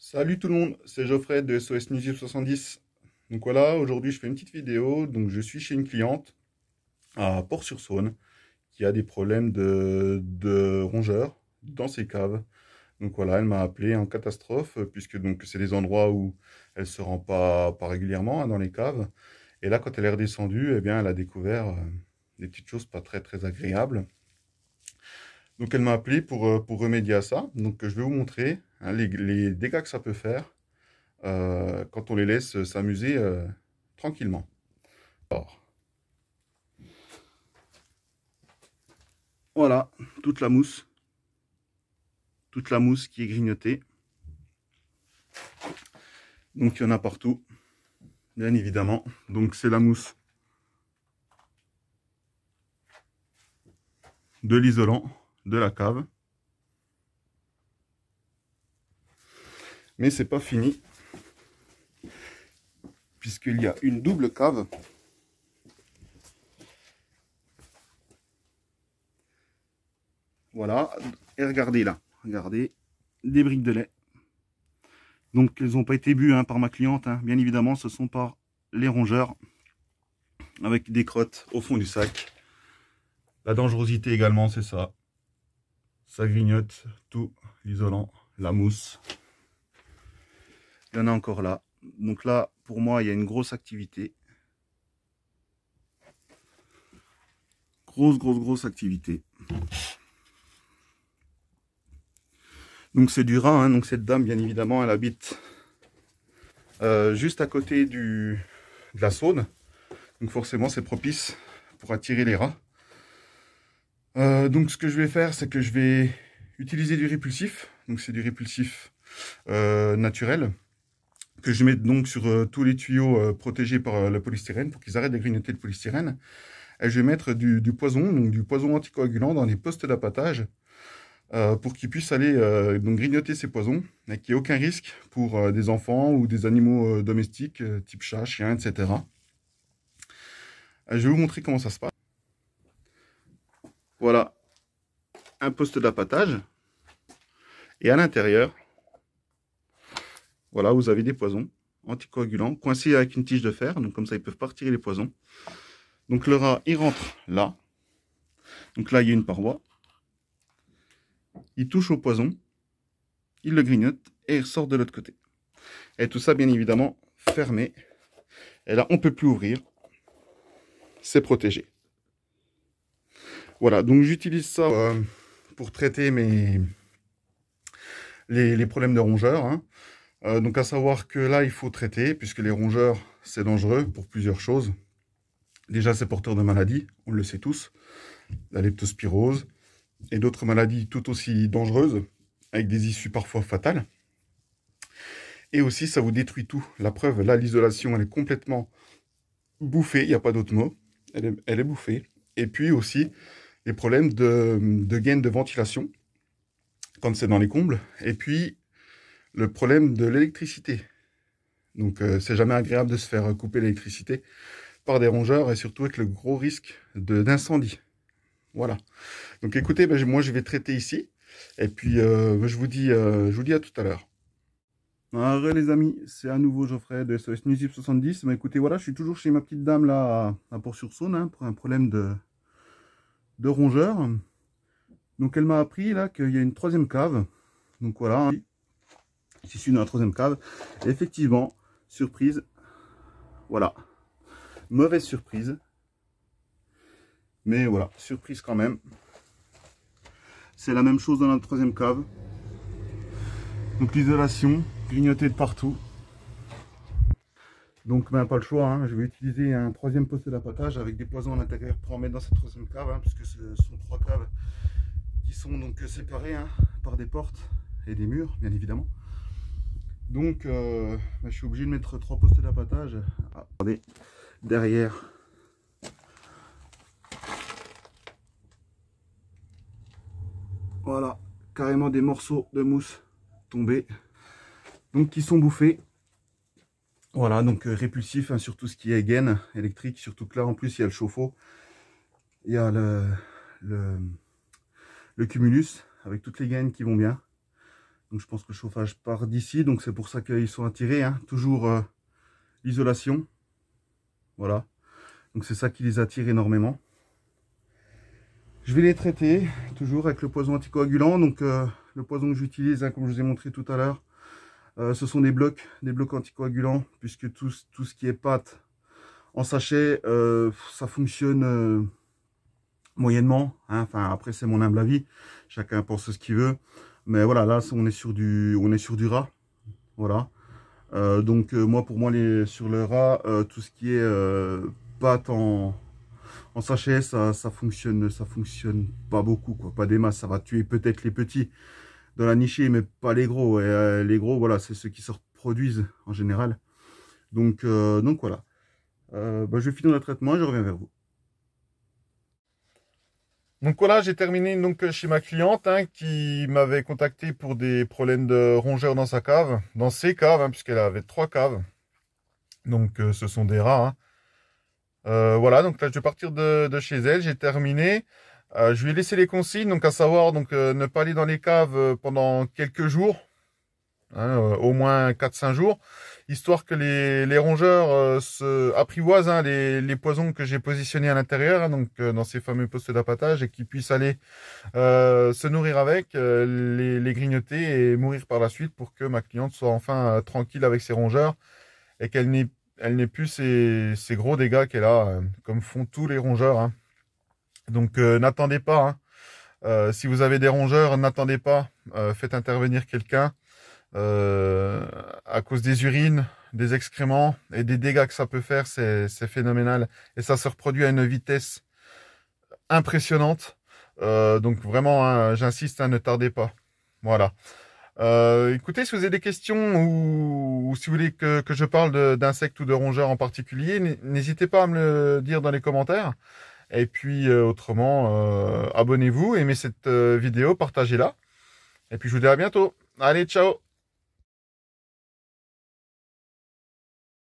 Salut tout le monde, c'est Geoffrey de SOS Nuisible 70. Donc voilà, aujourd'hui je fais une petite vidéo. Donc je suis chez une cliente à Port-sur-Saône qui a des problèmes de rongeurs dans ses caves. Donc voilà, elle m'a appelé en catastrophe puisque donc c'est des endroits où elle se rend pas régulièrement, hein, dans les caves. Et là, quand elle est redescendue, eh bien elle a découvert des petites choses pas très agréables. Donc elle m'a appelé pour remédier à ça. Donc je vais vous montrer, hein, les dégâts que ça peut faire quand on les laisse s'amuser tranquillement. Alors, voilà, toute la mousse. Toute la mousse qui est grignotée. Donc il y en a partout, bien évidemment. Donc c'est la mousse de l'isolant de la cave. Mais c'est pas fini, puisqu'il y a une double cave. Voilà, et regardez là, regardez, des briques de lait. Donc elles n'ont pas été bues, hein, par ma cliente, hein. Bien évidemment, ce sont par les rongeurs, avec des crottes au fond du sac. La dangerosité également, c'est ça. Ça grignote tout, l'isolant, la mousse. Il y en a encore là. Donc là, pour moi, il y a une grosse activité. Grosse activité. Donc c'est du rat, hein. Donc cette dame, bien évidemment, elle habite juste à côté de la Saône. Donc forcément, c'est propice pour attirer les rats. Donc ce que je vais faire, c'est que je vais utiliser du répulsif. Donc c'est du répulsif naturel que je mets donc sur tous les tuyaux protégés par le polystyrène pour qu'ils arrêtent de grignoter le polystyrène. Et je vais mettre du poison, donc du poison anticoagulant dans les postes d'appâtage pour qu'ils puissent aller donc grignoter ces poisons et qu'il n'y ait aucun risque pour des enfants ou des animaux domestiques type chat, chien, etc. Je vais vous montrer comment ça se passe. Voilà un poste d'appâtage et à l'intérieur, voilà, vous avez des poisons anticoagulants coincés avec une tige de fer, donc comme ça ils ne peuvent pas retirer les poisons. Donc le rat, il rentre là. Donc là, il y a une paroi. Il touche au poison, il le grignote et il ressort de l'autre côté. Et tout ça, bien évidemment, fermé. Et là, on ne peut plus ouvrir. C'est protégé. Voilà, donc j'utilise ça pour traiter les problèmes de rongeurs, hein. Donc à savoir que là, il faut traiter, puisque les rongeurs, c'est dangereux pour plusieurs choses. Déjà, c'est porteur de maladies, on le sait tous. La leptospirose et d'autres maladies tout aussi dangereuses, avec des issues parfois fatales. Et aussi, ça vous détruit tout. La preuve, là, l'isolation, elle est complètement bouffée, il n'y a pas d'autre mot. Elle est bouffée. Et puis aussi, les problèmes de gaine de ventilation, quand c'est dans les combles. Et puis, le problème de l'électricité. Donc, c'est jamais agréable de se faire couper l'électricité par des rongeurs, et surtout avec le gros risque d'incendie. Voilà. Donc, écoutez, ben, moi, je vais traiter ici. Et puis, je vous dis à tout à l'heure. Alors les amis, c'est à nouveau Geoffrey de SOS Nuisible 70. Mais écoutez, voilà, je suis toujours chez ma petite dame là à Port-sur-Saône, hein, pour un problème de rongeur. Donc elle m'a appris là qu'il y a une troisième cave. Donc voilà, hein, je suis dans la troisième cave. Et effectivement, surprise, voilà, mauvaise surprise. Mais voilà, surprise quand même. C'est la même chose dans la troisième cave. Donc l'isolation, grignotée de partout. Donc ben, pas le choix, hein. Je vais utiliser un troisième poste d'appâtage avec des poisons à l'intérieur pour en mettre dans cette troisième cave, hein, puisque ce sont trois caves qui sont donc séparées, hein, par des portes et des murs, bien évidemment. Donc ben, je suis obligé de mettre trois postes d'appâtage. Ah, regardez, derrière. Voilà, carrément des morceaux de mousse tombés, donc qui sont bouffés. Voilà, donc répulsif, hein, sur tout ce qui est gaine électrique, surtout que là en plus il y a le chauffe-eau, il y a le cumulus avec toutes les gaines qui vont bien. Donc je pense que le chauffage part d'ici, donc c'est pour ça qu'ils sont attirés, hein. Toujours l'isolation. Voilà. Donc c'est ça qui les attire énormément. Je vais les traiter, toujours avec le poison anticoagulant. Donc le poison que j'utilise, hein, comme je vous ai montré tout à l'heure, ce sont des blocs anticoagulants, puisque tout ce qui est pâte en sachet, ça fonctionne moyennement, hein. Enfin après c'est mon humble avis, chacun pense ce qu'il veut, mais voilà, là on est sur du rat, voilà. Moi, pour moi, sur le rat, tout ce qui est pâte en sachet, ça fonctionne pas beaucoup, quoi, pas des masses. Ça va tuer peut-être les petits dans la nichée, mais pas les gros. Et les gros, voilà, c'est ceux qui se reproduisent en général. Donc voilà. Je vais finir le traitement et je reviens vers vous. Donc voilà, j'ai terminé donc chez ma cliente, hein, qui m'avait contacté pour des problèmes de rongeurs dans sa cave, dans ses caves, hein, puisqu'elle avait 3 caves. Donc ce sont des rats, hein. Voilà, donc là je vais partir de chez elle, j'ai terminé. Je lui ai laissé les consignes, donc à savoir donc ne pas aller dans les caves pendant quelques jours, hein, au moins 4-5 jours, histoire que les rongeurs se apprivoisent, hein, les poisons que j'ai positionnés à l'intérieur, hein, donc dans ces fameux postes d'appâtage, et qu'ils puissent aller se nourrir avec, les grignoter et mourir par la suite, pour que ma cliente soit enfin tranquille avec ses rongeurs et qu'elle n'ait plus ces gros dégâts qu'elle a, comme font tous les rongeurs, hein. Donc n'attendez pas, hein. Si vous avez des rongeurs, n'attendez pas, faites intervenir quelqu'un. À cause des urines, des excréments et des dégâts que ça peut faire, c'est phénoménal. Et ça se reproduit à une vitesse impressionnante. Donc vraiment, hein, j'insiste, hein, ne tardez pas. Voilà. Écoutez, si vous avez des questions ou si vous voulez que je parle d'insectes ou de rongeurs en particulier, n'hésitez pas à me le dire dans les commentaires. Et puis autrement, abonnez-vous, aimez cette vidéo, partagez-la. Et puis je vous dis à bientôt. Allez, ciao!